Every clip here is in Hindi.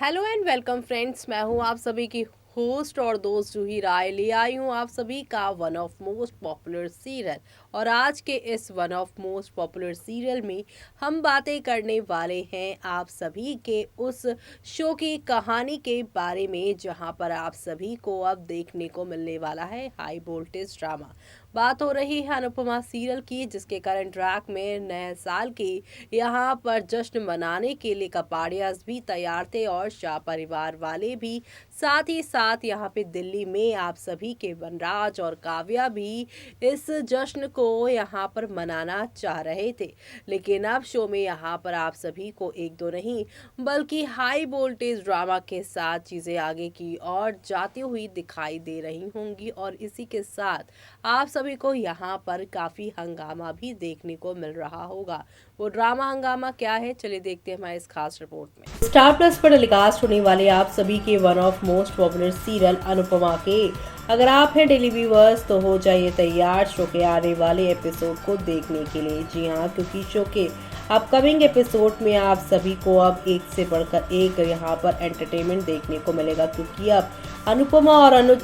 हेलो एंड वेलकम फ्रेंड्स, मैं हूं आप सभी की होस्ट और दोस्त जूही राय। ले आई हूं आप सभी का one of most popular serial. और आज के इस one of most popular serial में हम बातें करने वाले हैं आप सभी के उस शो की कहानी के बारे में जहां पर आप सभी को अब देखने को मिलने वाला है हाई वोल्टेज ड्रामा। बात हो रही है अनुपमा सीरियल की, जिसके करंट ट्रैक में नए साल के यहाँ पर जश्न मनाने के लिए कपाड़ियाज भी तैयार थे और शाह परिवार वाले भी। साथ ही साथ यहाँ पे दिल्ली में आप सभी के वनराज और काव्या भी इस जश्न को यहाँ पर मनाना चाह रहे थे। लेकिन अब शो में यहाँ पर आप सभी को एक दो नहीं बल्कि हाई वोल्टेज ड्रामा के साथ चीज़ें आगे की ओर जाती हुई दिखाई दे रही होंगी। और इसी के साथ आप सभी को यहाँ पर काफ़ी हंगामा भी देखने को मिल रहा होगा। वो ड्रामा हंगामा क्या है, चलिए देखते हैं हमारे इस खास रिपोर्ट में। स्टार प्लस पर टेलीकास्ट होने वाले आप सभी के one of most popular serial Anupama के अगर आप हैं डेली व्यूअर्स तो हो जाइए तैयार शो के आने वाले एपिसोड को देखने के लिए। जी हाँ, क्योंकि शो के अपकमिंग एपिसोड में आप सभी को अब एक से बढ़कर एक यहाँ पर एंटरटेनमेंट देखने को मिलेगा, क्योंकि अब अनुपमा और अनुज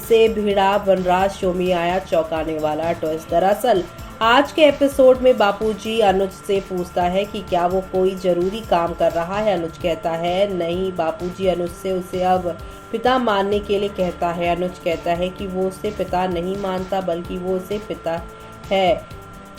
से भिड़ा वनराज शो में आया चौंकाने वाला ट्विस्ट। दरअसल आज के एपिसोड में बापूजी अनुज से पूछता है कि क्या वो कोई जरूरी काम कर रहा है। अनुज कहता है नहीं। बापूजी अनुज से उसे अब पिता मानने के लिए कहता है। अनुज कहता है कि वो उसे पिता नहीं मानता बल्कि वो उसे पिता है।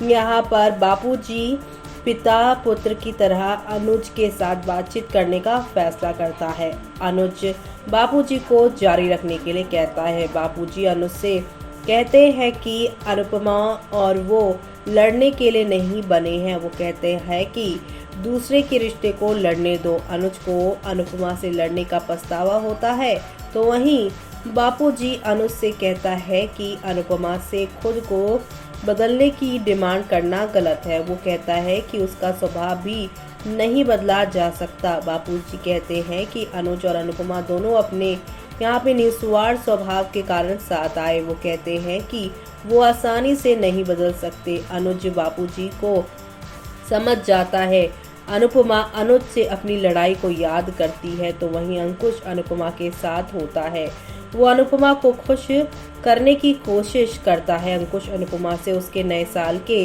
यहाँ पर बापूजी पिता पुत्र की तरह अनुज के साथ बातचीत करने का फैसला करता है। अनुज बापूजी को जारी रखने के लिए कहता है। बापूजी अनुज से कहते हैं कि अनुपमा और वो लड़ने के लिए नहीं बने हैं। वो कहते हैं कि दूसरे के रिश्ते को लड़ने दो। अनुज को अनुपमा से लड़ने का पछतावा होता है, तो वहीं बापूजी अनुज से कहता है कि अनुपमा से खुद को बदलने की डिमांड करना गलत है। वो कहता है कि उसका स्वभाव भी नहीं बदला जा सकता। बापूजी कहते हैं कि अनुज और अनुपमा दोनों अपने यहाँ पे निस्वार्थ स्वभाव के कारण साथ आए। वो कहते हैं कि वो आसानी से नहीं बदल सकते। अनुज बापूजी को समझ जाता है। अनुपमा अनुज से अपनी लड़ाई को याद करती है, तो वहीं अंकुश अनुपमा के साथ होता है। वो अनुपमा को खुश करने की कोशिश करता है। अंकुश अनुपमा से उसके नए साल के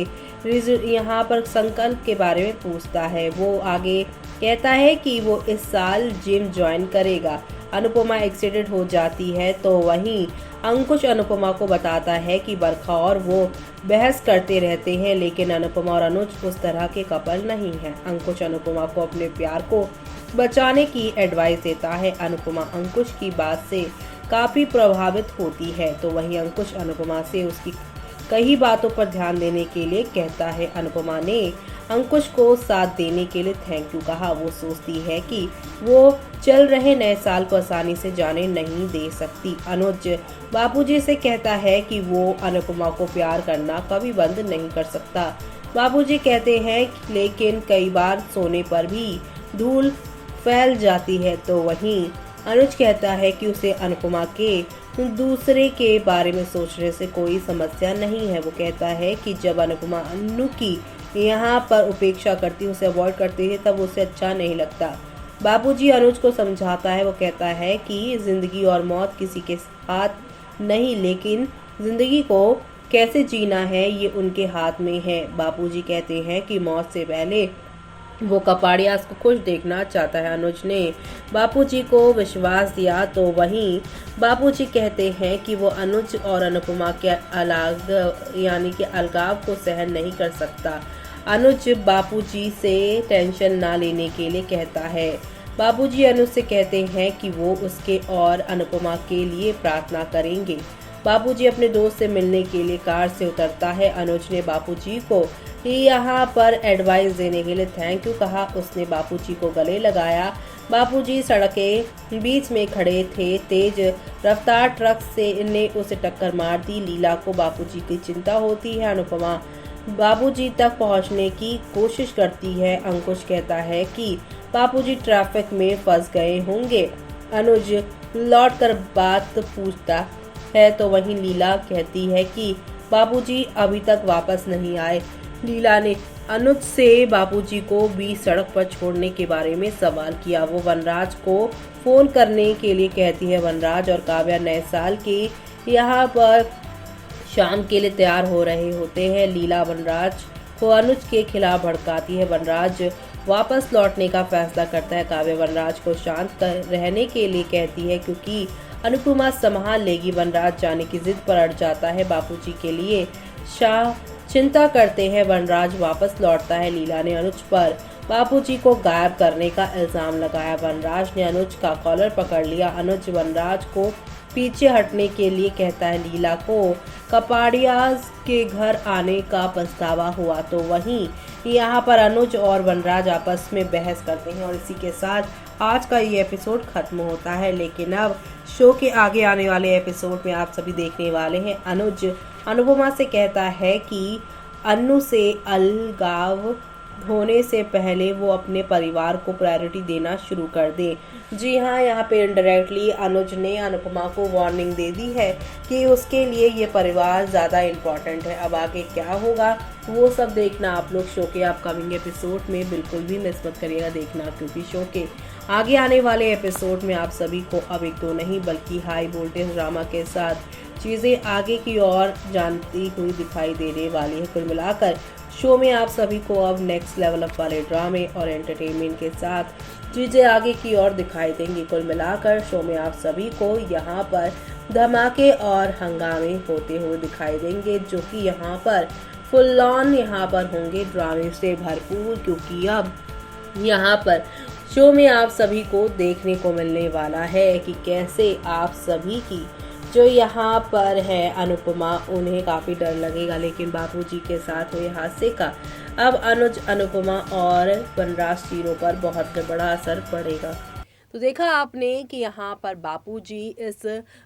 यहाँ पर संकल्प के बारे में पूछता है। वो आगे कहता है कि वो इस साल जिम ज्वाइन करेगा। अनुपमा एक्साइटेड हो जाती है, तो वहीं अंकुश अनुपमा को बताता है कि बरखा और वो बहस करते रहते हैं, लेकिन अनुपमा और अनुज उस तरह के कपल नहीं हैं। अंकुश अनुपमा को अपने प्यार को बचाने की एडवाइस देता है। अनुपमा अंकुश की बात से काफ़ी प्रभावित होती है, तो वहीं अंकुश अनुपमा से उसकी कई बातों पर ध्यान देने के लिए कहता है। अनुपमा ने अंकुश को साथ देने के लिए थैंक यू कहा। वो सोचती है कि वो चल रहे नए साल को आसानी से जाने नहीं दे सकती। अनुज बापूजी से कहता है कि वो अनुपमा को प्यार करना कभी बंद नहीं कर सकता। बापूजी कहते हैं लेकिन कई बार सोने पर भी धूल फैल जाती है, तो वहीं अनुज कहता है कि उसे अनुपमा के दूसरे के बारे में सोचने से कोई समस्या नहीं है। वो कहता है कि जब अनुपमा अनु की यहाँ पर उपेक्षा करती है, उसे अवॉइड करती है, तब उसे अच्छा नहीं लगता। बापूजी अनुज को समझाता है। वो कहता है कि जिंदगी और मौत किसी के हाथ नहीं, लेकिन जिंदगी को कैसे जीना है ये उनके हाथ में है। बापूजी कहते हैं कि मौत से पहले वो कपाड़ियाज को खुश देखना चाहता है। अनुज ने बापूजी को विश्वास दिया, तो वहीं बापूजी कहते हैं कि वो अनुज और अनुपमा के अलग यानी कि अलगाव को सहन नहीं कर सकता। अनुज बापूजी से टेंशन ना लेने के लिए कहता है। बापूजी अनुज से कहते हैं कि वो उसके और अनुपमा के लिए प्रार्थना करेंगे। बापूजी अपने दोस्त से मिलने के लिए कार से उतरता है। अनुज ने बापूजी को यहाँ पर एडवाइस देने के लिए थैंक यू कहा। उसने बापूजी को गले लगाया। बापूजी सड़क के बीच में खड़े थे। तेज रफ्तार ट्रक से ने उसे टक्कर मार दी। लीला को बापूजी की चिंता होती है। अनुपमा बापूजी तक पहुंचने की कोशिश करती है। अंकुश कहता है कि बापूजी ट्रैफिक में फंस गए होंगे। अनुज लौटकर बात पूछता है, तो वहीं लीला कहती है कि बापूजी अभी तक वापस नहीं आए। लीला ने अनुज से बापूजी को बीच सड़क पर छोड़ने के बारे में सवाल किया। वो वनराज को फोन करने के लिए कहती है। वनराज और काव्या नए साल के यहाँ पर शाम के लिए तैयार हो रहे होते हैं। लीला वनराज को अनुज के खिलाफ भड़काती है। वनराज वापस लौटने का फैसला करता है। काव्या वनराज को शांत रहने के लिए कहती है क्योंकि अनुपमा संभाल लेगी। वनराज जाने की जिद पर अड़ जाता है। बापूजी के लिए शाह चिंता करते हैं। वनराज वापस लौटता है। लीला ने अनुज पर बापूजी को गायब करने का इल्जाम लगाया। वनराज ने अनुज का कॉलर पकड़ लिया। अनुज वनराज को पीछे हटने के लिए कहता है। लीला को कपाड़ियाज के घर आने का पछतावा हुआ तो वहीं यहाँ पर अनुज और वनराज आपस में बहस करते हैं और इसी के साथ आज का ये एपिसोड खत्म होता है। लेकिन अब शो के आगे आने वाले एपिसोड में आप सभी देखने वाले हैं अनुज अनुपमा से कहता है कि अन्नू से अलगाव होने से पहले वो अपने परिवार को प्रायोरिटी देना शुरू कर दे। जी हाँ, यहाँ पे इनडायरेक्टली अनुज ने अनुपमा को वार्निंग दे दी है कि उसके लिए ये परिवार ज़्यादा इम्पॉर्टेंट है। अब आगे क्या होगा वो सब देखना आप लोग शो के अपकमिंग एपिसोड में बिल्कुल भी मिस मत करिएगा देखना, क्योंकि शो के आगे आने वाले एपिसोड में आप सभी को अब एक दो नहीं बल्कि हाई वोल्टेज ड्रामा के साथ चीज़ें आगे की ओर जानती हुई दिखाई देने वाली है। कुल मिलाकर शो में आप सभी को अब नेक्स्ट लेवल अप वाले ड्रामे और एंटरटेनमेंट के साथ चीज़ें आगे की ओर दिखाई देंगी। कुल मिलाकर शो में आप सभी को यहाँ पर धमाके और हंगामे होते हुए दिखाई देंगे, जो कि यहाँ पर फुल ऑन यहाँ पर होंगे ड्रामे से भरपूर, क्योंकि अब यहाँ पर शो में आप सभी को देखने को मिलने वाला है कि कैसे आप सभी की जो यहाँ पर है अनुपमा, उन्हें काफ़ी डर लगेगा, लेकिन बापूजी के साथ हुए हादसे का अब अनुज अनुपमा और वनराज तीनों पर बहुत बड़ा असर पड़ेगा। तो देखा आपने कि यहाँ पर बापूजी इस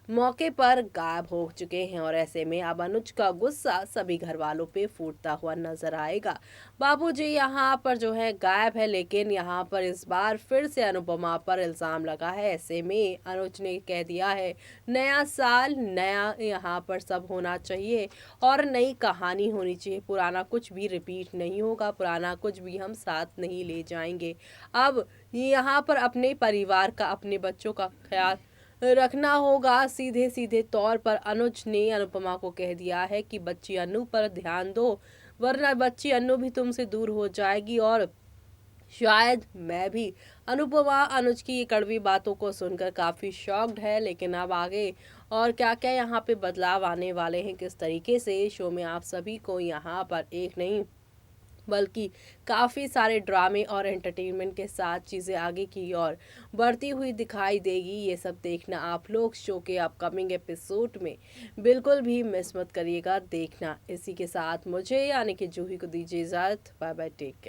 मौके पर गायब हो चुके हैं और ऐसे में अब अनुज का गुस्सा सभी घर वालों पे फूटता हुआ नजर आएगा। बापूजी यहाँ पर जो है गायब है, लेकिन यहाँ पर इस बार फिर से अनुपमा पर इल्ज़ाम लगा है। ऐसे में अनुज ने कह दिया है नया साल नया यहाँ पर सब होना चाहिए और नई कहानी होनी चाहिए। पुराना कुछ भी रिपीट नहीं होगा, पुराना कुछ भी हम साथ नहीं ले जाएंगे। अब यहाँ पर अपने परिवार का, अपने बच्चों का ख्याल रखना होगा। सीधे सीधे तौर पर अनुज ने अनुपमा को कह दिया है कि बच्ची अन्नू पर ध्यान दो, वरना बच्ची अन्नू भी तुमसे दूर हो जाएगी। और शायद मैं भी। अनुपमा अनुज की ये कड़वी बातों को सुनकर काफ़ी शॉक्ड है, लेकिन अब आगे और क्या क्या यहाँ पे बदलाव आने वाले हैं, किस तरीके से शो में आप सभी को यहाँ पर एक नहीं बल्कि काफ़ी सारे ड्रामे और एंटरटेनमेंट के साथ चीज़ें आगे की ओर बढ़ती हुई दिखाई देगी। ये सब देखना आप लोग शो के अपकमिंग एपिसोड में बिल्कुल भी मिस मत करिएगा देखना। इसी के साथ मुझे यानी कि जूही को दीजिए इजाज़त। Bye bye, take care.